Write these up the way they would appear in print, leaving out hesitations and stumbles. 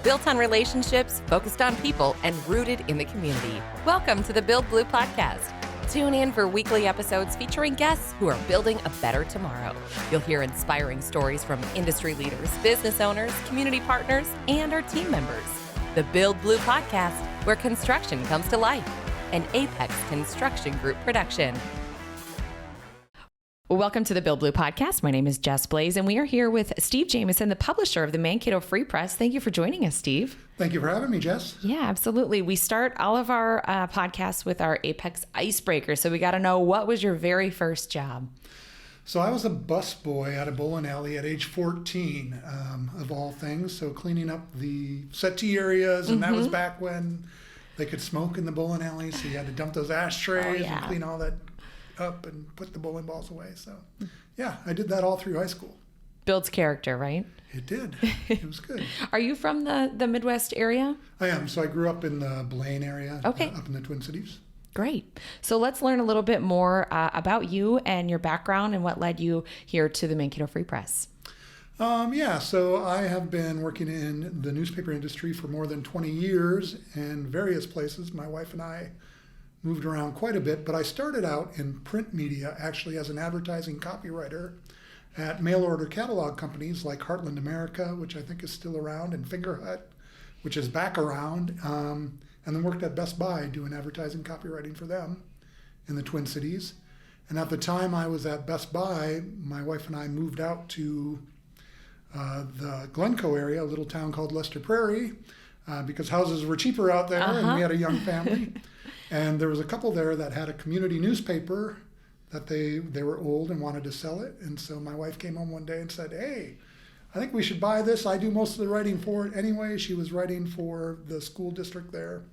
built on relationships, focused on people, and rooted in the community. Welcome to the Build Blue podcast. Tune in for weekly episodes featuring guests who are building a better tomorrow. You'll hear inspiring stories from industry leaders, business owners, community partners, and our team members. The Build Blue podcast, where construction comes to life. An Apex Construction Group production. Welcome to the Build Blue podcast. My name is Jess Blaze, and we are here with Steve Jameson, the publisher of the Mankato Free Press. Thank you for joining us, Steve. Thank you for having me, Jess. Yeah, absolutely. We start all of our podcasts with our Apex icebreaker. So we got to know, what was your very first job? So I was a busboy at a bowling alley at age 14, of all things. So cleaning up the settee areas, and that was back when they could smoke in the bowling alley. So you had to dump those ashtrays and clean all that up and put the bowling balls away. So yeah, I did that all through high school. Builds character, right? It did. It was good. Are you from the Midwest area? I am. So I grew up in the Blaine area, up in the Twin Cities. Great. So let's learn a little bit more about you and your background and what led you here to the Mankato Free Press. So I have been working in the newspaper industry for more than 20 years in various places. My wife and I moved around quite a bit, but I started out in print media actually as an advertising copywriter at mail order catalog companies like Heartland America, which I think is still around, and Fingerhut, which is back around, and then worked at Best Buy doing advertising copywriting for them in the Twin Cities. And at the time I was at Best Buy, my wife and I moved out to the Glencoe area, a little town called Lester Prairie, because houses were cheaper out there, and we had a young family. And there was a couple there that had a community newspaper that they were old and wanted to sell it. And so my wife came home one day and said, "Hey, I think we should buy this. I do most of the writing for it anyway." She was writing for the school district there.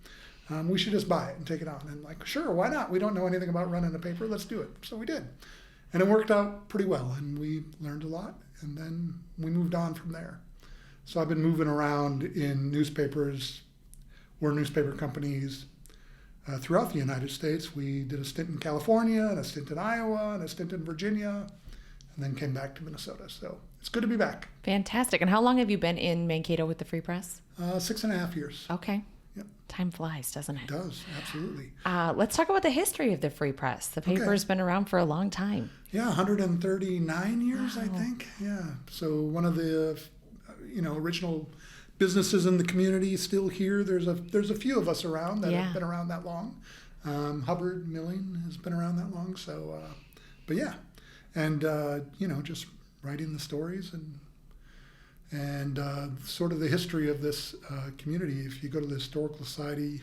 "We should just buy it and take it on." And like, sure, why not? We don't know anything about running a paper. Let's do it. So we did. And it worked out pretty well. And we learned a lot. And then we moved on from there. So I've been moving around in newspapers or newspaper companies throughout the United States. We did a stint in California, and a stint in Iowa, and a stint in Virginia, and then came back to Minnesota. So it's good to be back. Fantastic. And how long have you been in Mankato with the Free Press? 6.5 years. Okay. Yep. Time flies, doesn't it? It does, absolutely. Let's talk about the history of the Free Press. The paper's been around for a long time. Yeah, 139 years, I think. Yeah. So one of the original businesses in the community still here. There's a few of us around that have been around that long. Hubbard Milling has been around that long. So, but yeah, and just writing the stories and sort of the history of this community. If you go to the Historical Society,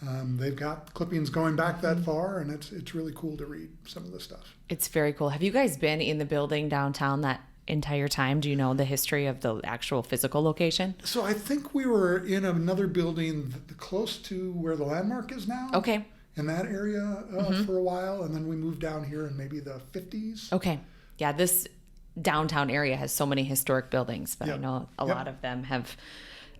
they've got clippings going back that far, and it's really cool to read some of the stuff. It's very cool. Have you guys been in the building downtown that entire time? Do you know the history of the actual physical location? So I think we were in another building close to where the landmark is now. Okay. In that area for a while, and then we moved down here in maybe the 50s. Okay. Yeah, this downtown area has so many historic buildings, but I know a lot of them have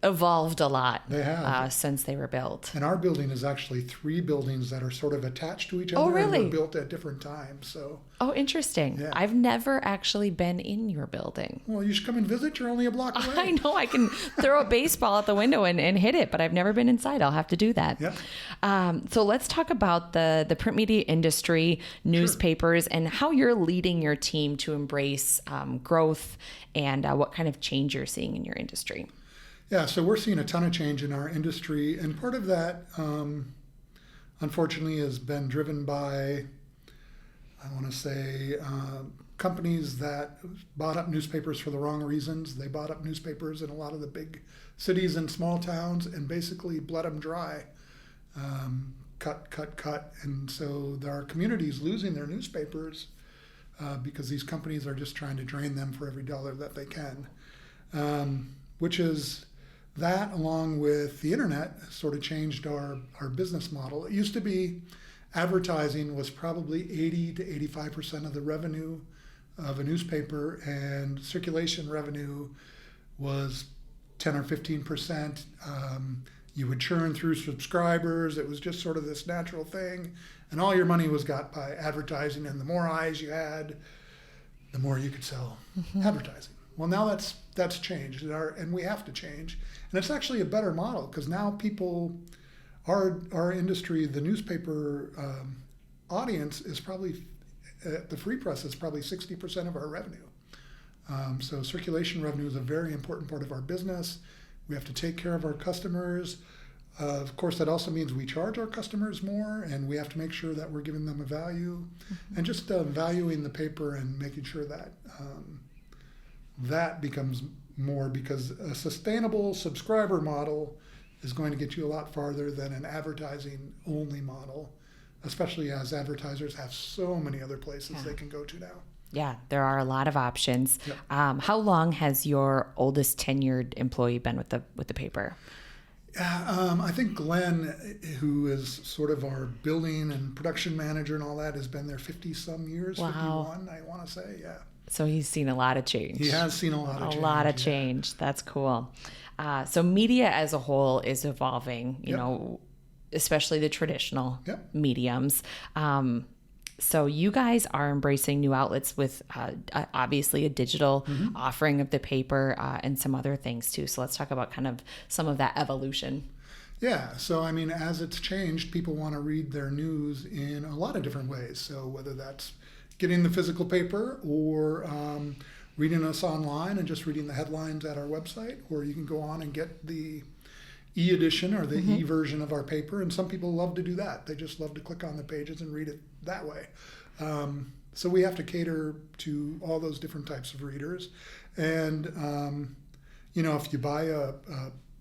evolved a lot. They have. Since they were built. And our building is actually 3 buildings that are sort of attached to each other. Oh, really? And were built at different times. So. Oh, interesting. Yeah. I've never actually been in your building. Well, you should come and visit. You're only a block away. I know. I can throw a baseball at the window and hit it, but I've never been inside. I'll have to do that. Yep. So let's talk about the print media industry, newspapers, and how you're leading your team to embrace growth and what kind of change you're seeing in your industry. Yeah, so we're seeing a ton of change in our industry, and part of that, unfortunately, has been driven by, I want to say, companies that bought up newspapers for the wrong reasons. They bought up newspapers in a lot of the big cities and small towns and basically bled them dry. Cut. And so there are communities losing their newspapers because these companies are just trying to drain them for every dollar that they can, which is... That, along with the internet, sort of changed our business model. It used to be advertising was probably 80 to 85% of the revenue of a newspaper, and circulation revenue was 10 or 15%. You would churn through subscribers. It was just sort of this natural thing. And all your money was got by advertising. And the more eyes you had, the more you could sell advertising. Well, now that's changed, and we have to change. And it's actually a better model because now people, our industry, the newspaper audience is probably, the Free Press is probably 60% of our revenue. So circulation revenue is a very important part of our business. We have to take care of our customers. Of course, that also means we charge our customers more, and we have to make sure that we're giving them a value, and just valuing the paper and making sure that that becomes more, because a sustainable subscriber model is going to get you a lot farther than an advertising only model, especially as advertisers have so many other places they can go to now. Yeah, there are a lot of options. Yep. How long has your oldest tenured employee been with the paper? I think Glenn, who is sort of our building and production manager and all that, has been there 50-some years, Wow. 51, I want to say, yeah. So he's seen a lot of change. He has seen a lot of change. A lot of change. That's cool. So media as a whole is evolving, you know, especially the traditional mediums. So you guys are embracing new outlets with obviously a digital offering of the paper and some other things too. So let's talk about kind of some of that evolution. Yeah, so I mean, as it's changed, people want to read their news in a lot of different ways. So whether that's getting the physical paper or reading us online and just reading the headlines at our website, or you can go on and get the e-edition or the e-version of our paper, and some people love to do that. They just love to click on the pages and read it that way. So we have to cater to all those different types of readers. And, you know, if you buy a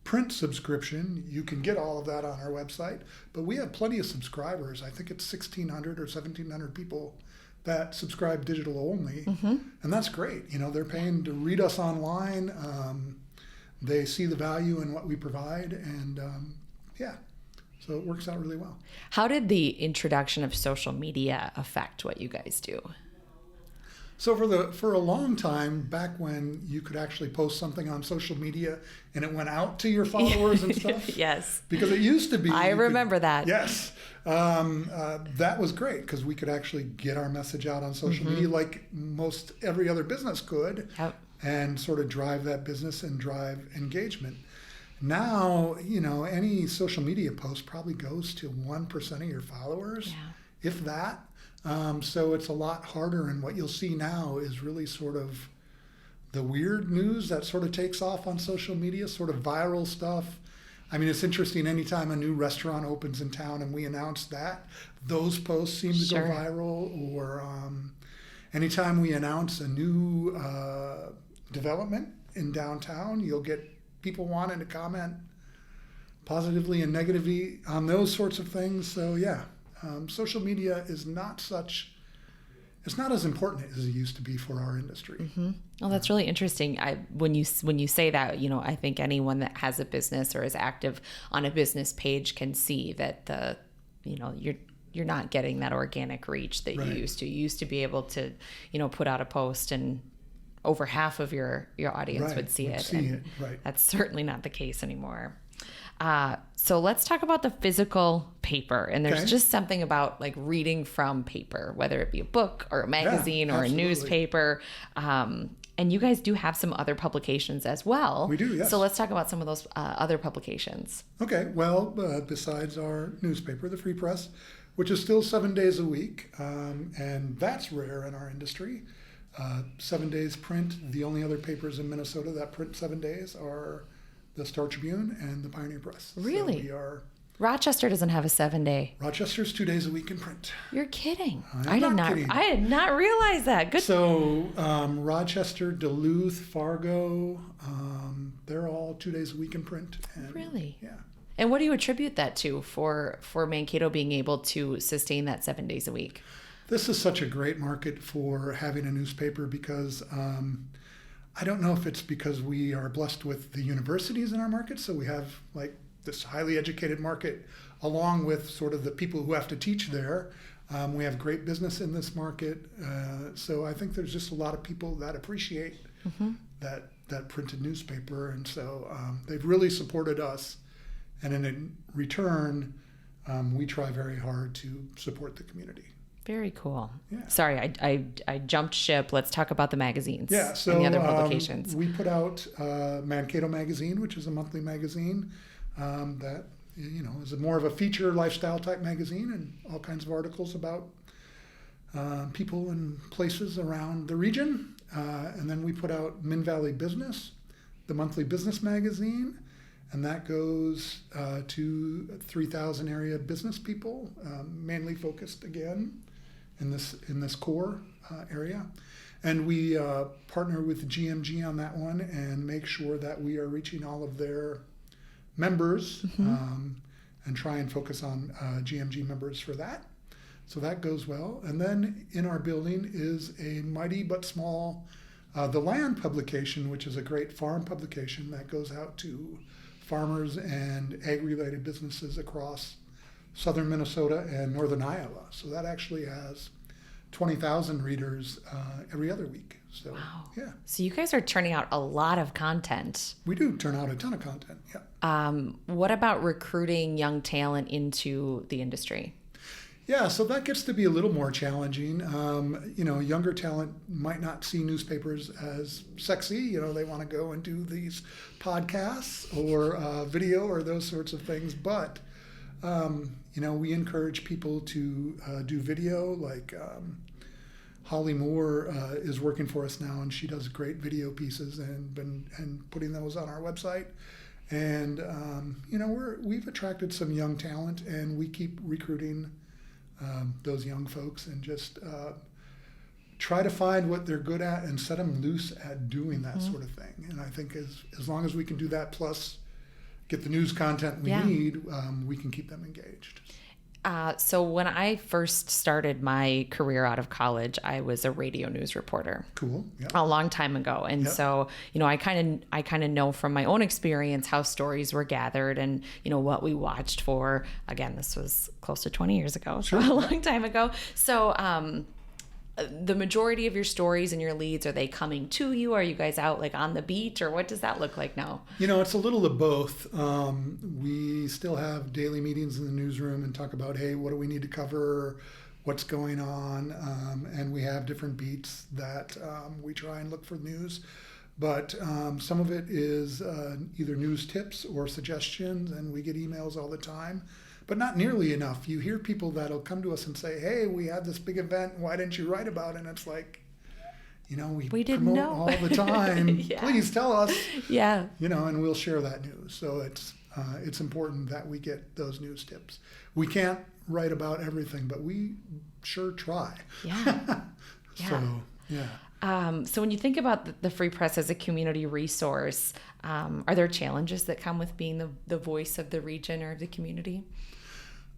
print subscription, you can get all of that on our website. But we have plenty of subscribers. I think it's 1,600 or 1,700 people that subscribe digital only. And that's great. You know, they're paying to read us online. They see the value in what we provide, and so it works out really well. How did the introduction of social media affect what you guys do? So for a long time, back when you could actually post something on social media and it went out to your followers and stuff. Yes. Because it used to be. I remember that. Yes. That was great because we could actually get our message out on social media like most every other business could. Yep. And sort of drive that business and drive engagement. Now, you know, any social media post probably goes to 1% of your followers, if that. So it's a lot harder. And what you'll see now is really sort of the weird news that sort of takes off on social media, sort of viral stuff. I mean, it's interesting. Anytime a new restaurant opens in town and we announce that, those posts seem to go viral. Or anytime we announce a new development in downtown, you'll get people wanting to comment positively and negatively on those sorts of things. So social media is it's not as important as it used to be for our industry. Well, that's really interesting. When you say that, you know, I think anyone that has a business or is active on a business page can see that you're not getting that organic reach that you used to. You used to be able to, you know, put out a post and over half of your audience would see it. That's certainly not the case anymore. So let's talk about the physical paper. And there's just something about like reading from paper, whether it be a book or a magazine or a newspaper. And you guys do have some other publications as well. We do, yes. So let's talk about some of those other publications. Okay, well, besides our newspaper, the Free Press, which is still 7 days a week, and that's rare in our industry. 7 days print. The only other papers in Minnesota that print 7 days are the Star Tribune and the Pioneer Press. Really? So we are. Rochester doesn't have a 7 day. Rochester's 2 days a week in print. You're kidding. I did not realize that. Good. So Rochester, Duluth, Fargo, they're all 2 days a week in print. And, really? Yeah. And what do you attribute that to for Mankato being able to sustain that 7 days a week? This is such a great market for having a newspaper because I don't know if it's because we are blessed with the universities in our market, so we have like this highly educated market along with sort of the people who have to teach there. We have great business in this market, so I think there's just a lot of people that appreciate that printed newspaper, and so they've really supported us, and in return, we try very hard to support the community. Very cool. Yeah. Sorry, I jumped ship. Let's talk about the magazines So and the other publications. We put out Mankato magazine, which is a monthly magazine that is more of a feature lifestyle type magazine, and all kinds of articles about people and places around the region. And then we put out Min Valley Business, the monthly business magazine, and that goes to 3,000 area business people, mainly focused again in this core area. And we partner with GMG on that one and make sure that we are reaching all of their members, and try and focus on GMG members for that. So that goes well. And then in our building is a mighty but small The Land publication, which is a great farm publication that goes out to farmers and ag-related businesses across southern Minnesota and northern Iowa. So that actually has 20,000 readers every other week. So, wow. Yeah. So you guys are turning out a lot of content. We do turn out a ton of content, yeah. What about recruiting young talent into the industry? Yeah, so that gets to be a little more challenging. Younger talent might not see newspapers as sexy. They want to go and do these podcasts or video or those sorts of things. But, we encourage people to do video. Like Holly Moore is working for us now, and she does great video pieces and putting those on our website. And, we've attracted some young talent, and we keep recruiting those young folks and just try to find what they're good at and set them loose at doing that sort of thing. And I think as long as we can do that, plus get the news content we need, we can keep them engaged. So when I first started my career out of college, I was a radio news reporter. Cool. Yeah. A long time ago. And so, I kind of know from my own experience how stories were gathered and, what we watched for. Again, this was close to 20 years ago, so a long time ago. So, the majority of your stories and your leads, are they coming to you? Are you guys out like on the beat, or what does that look like now? It's a little of both. We still have daily meetings in the newsroom and talk about, hey, what do we need to cover? What's going on? And we have different beats that we try and look for news. But some of it is either news tips or suggestions, and we get emails all the time. But not nearly enough. You hear people that'll come to us and say, hey, we had this big event. Why didn't you write about it? And it's like, we didn't promote know all the time. Please tell us. Yeah. And we'll share that news. So it's important that we get those news tips. We can't write about everything, but we sure try. Yeah. So, yeah. So when you think about the Free Press as a community resource, are there challenges that come with being the voice of the region or of the community?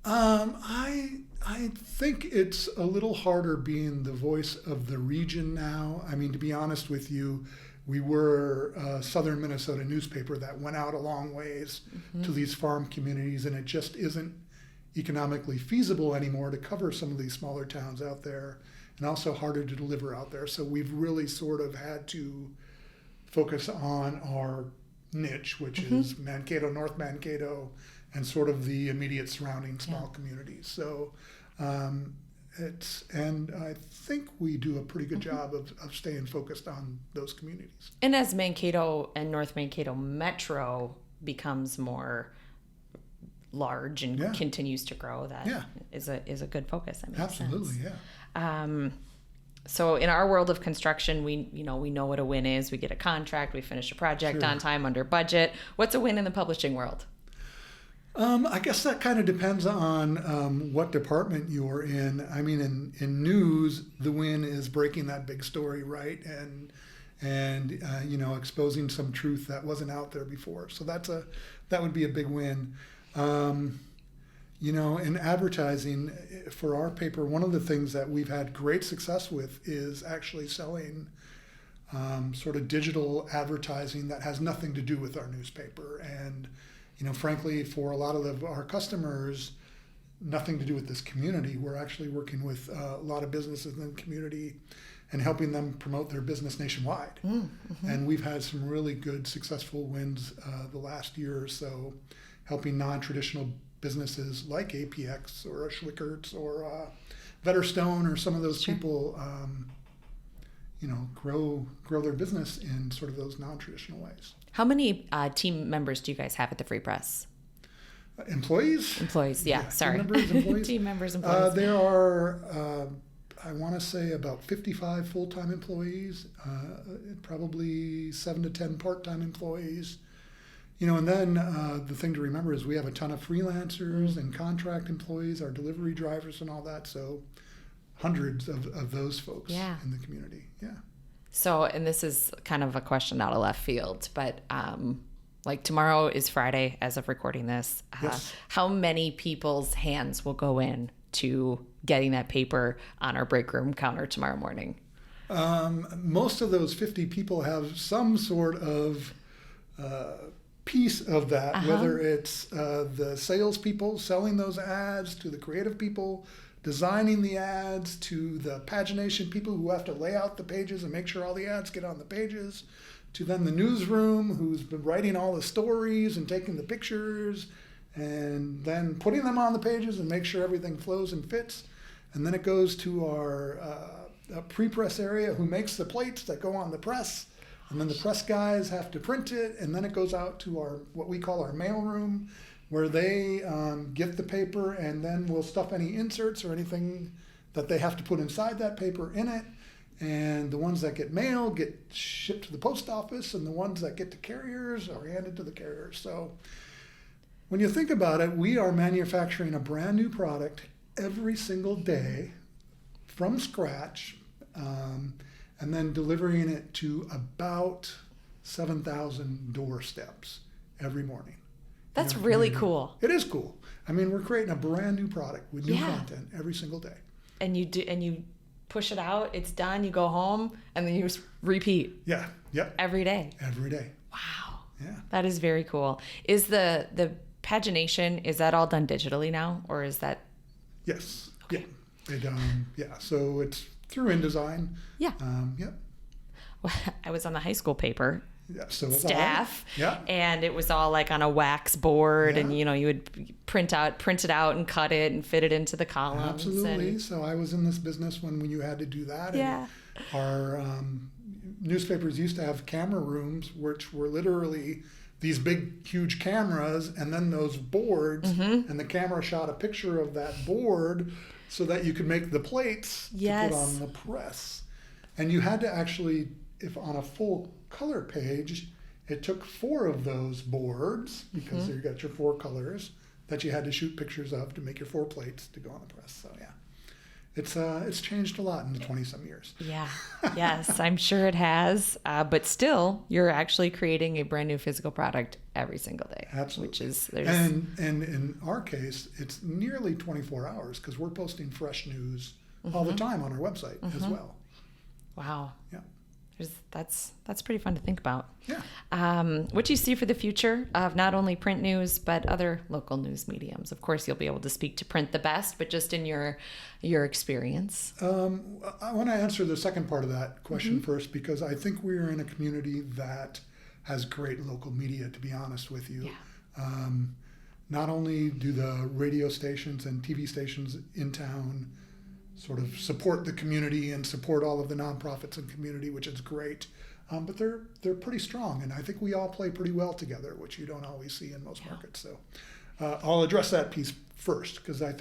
I think it's a little harder being the voice of the region now. I mean, to be honest with you, we were a southern Minnesota newspaper that went out a long ways to these farm communities, and it just isn't economically feasible anymore to cover some of these smaller towns out there, and also harder to deliver out there. So we've really sort of had to focus on our niche, which is Mankato, North Mankato, and sort of the immediate surrounding small communities. So and I think we do a pretty good job of staying focused on those communities. And as Mankato and North Mankato Metro becomes more large and continues to grow, that is a good focus. That makes Absolutely, sense. Yeah. So in our world of construction, we know what a win is. We get a contract, we finish a project on time, under budget. What's a win in the publishing world? I guess that kind of depends on what department you're in. I mean, in news, the win is breaking that big story, right? And exposing some truth that wasn't out there before. So that would be a big win. In advertising for our paper, one of the things that we've had great success with is actually selling sort of digital advertising that has nothing to do with our newspaper. And frankly, for a lot of our customers, nothing to do with this community. We're actually working with a lot of businesses in the community and helping them promote their business nationwide. And we've had some really good, successful wins the last year or so, helping non-traditional businesses like APX or a Schwickert's or Vetterstone or some of those people, grow their business in sort of those non-traditional ways. How many team members do you guys have at the Free Press? Employees? Employees, yeah, sorry. Team members, employees? Team members, employees. There are, I want to say, about 55 full-time employees, probably 7 to 10 part-time employees. And then the thing to remember is we have a ton of freelancers and contract employees, our delivery drivers and all that. So hundreds of those folks in the community. Yeah. So, and this is kind of a question out of left field, but like tomorrow is Friday as of recording this. Yes. How many people's hands will go in to getting that paper on our break room counter tomorrow morning? Most of those 50 people have some sort of piece of that, whether it's the salespeople selling those ads, to the creative people designing the ads, to the pagination people who have to lay out the pages and make sure all the ads get on the pages, to then the newsroom who's been writing all the stories and taking the pictures and then putting them on the pages and make sure everything flows and fits. And then it goes to our pre-press area who makes the plates that go on the press. And then the press guys have to print it, and then it goes out to our what we call our mail room, where they get the paper, and then we'll stuff any inserts or anything that they have to put inside that paper in it. And the ones that get mailed get shipped to the post office, and the ones that get to carriers are handed to the carriers. So when you think about it, we are manufacturing a brand new product every single day from scratch. And then delivering it to about 7,000 doorsteps every morning. That's really cool. It is cool. I mean, we're creating a brand new product with new content every single day. And you push it out, it's done, you go home, and then you just repeat. Yeah. Yep. Every day. Every day. Wow. Yeah. That is very cool. Is the pagination, is that all done digitally now, or is that? Yes. Okay. Yeah. So it's through InDesign. Yeah. Yep. Well, I was on the high school paper staff. Yeah. And it was all like on a wax board, and you would print it out and cut it and fit it into the columns. Absolutely. So I was in this business when you had to do that. Yeah. And our newspapers used to have camera rooms, which were literally these big, huge cameras, and then those boards, and the camera shot a picture of that board so that you could make the plates to put on the press. And you had to actually, if on a full color page, it took 4 of those boards, because you got your 4 colors that you had to shoot pictures of to make your 4 plates to go on the press. So yeah, it's changed a lot in the 20-some years. Yeah, yes, I'm sure it has. But still, you're actually creating a brand new physical product every single day. Absolutely. Which is and in our case, it's nearly 24 hours, because we're posting fresh news all the time on our website as well. Wow. Yeah. That's pretty fun to think about. Yeah. What do you see for the future of not only print news, but other local news mediums? Of course, you'll be able to speak to print the best, but just in your experience. I want to answer the second part of that question first, because I think we're in a community that has great local media, to be honest with you. Yeah. Not only do the radio stations and TV stations in town sort of support the community and support all of the nonprofits in the community, which is great, but they're pretty strong, and I think we all play pretty well together, which you don't always see in most markets. So I'll address that piece first, because I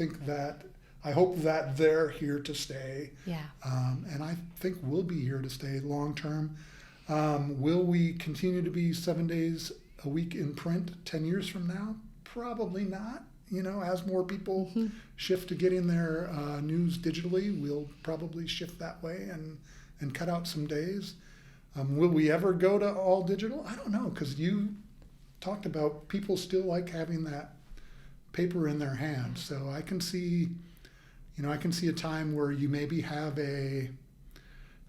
hope that they're here to stay. Yeah. And I think we'll be here to stay long term. Will we continue to be 7 days a week in print 10 years from now? Probably not. As more people shift to getting their news digitally, we'll probably shift that way and cut out some days. Will we ever go to all digital? I don't know, because you talked about people still like having that paper in their hands. So I can see a time where you maybe have a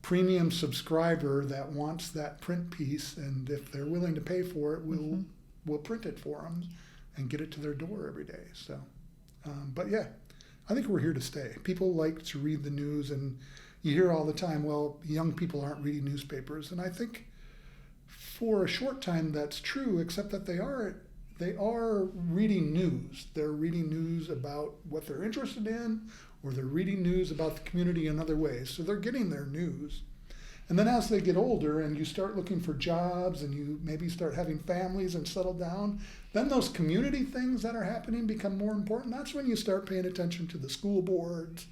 premium subscriber that wants that print piece, and if they're willing to pay for it, we'll print it for them and get it to their door every day. So, but yeah, I think we're here to stay. People like to read the news, and you hear all the time, well, young people aren't reading newspapers. And I think for a short time that's true, except that they are reading news. They're reading news about what they're interested in, or they're reading news about the community in other ways. So they're getting their news. And then as they get older and you start looking for jobs and you maybe start having families and settle down, then those community things that are happening become more important. That's when you start paying attention to the school boards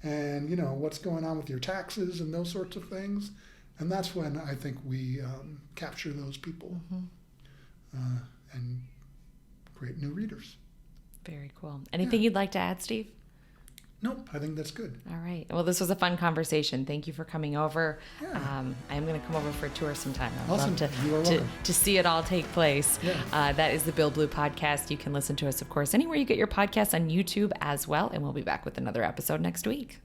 and, you know, what's going on with your taxes and those sorts of things. And that's when I think we capture those people and create new readers. Very cool. Anything you'd like to add, Steve? Nope, I think that's good. All right. Well, this was a fun conversation. Thank you for coming over. Yeah. I am going to come over for a tour sometime. I'd Awesome. love You are welcome. to see it all take place. Yeah. That is the Build Blue podcast. You can listen to us, of course, anywhere you get your podcasts, on YouTube as well. And we'll be back with another episode next week.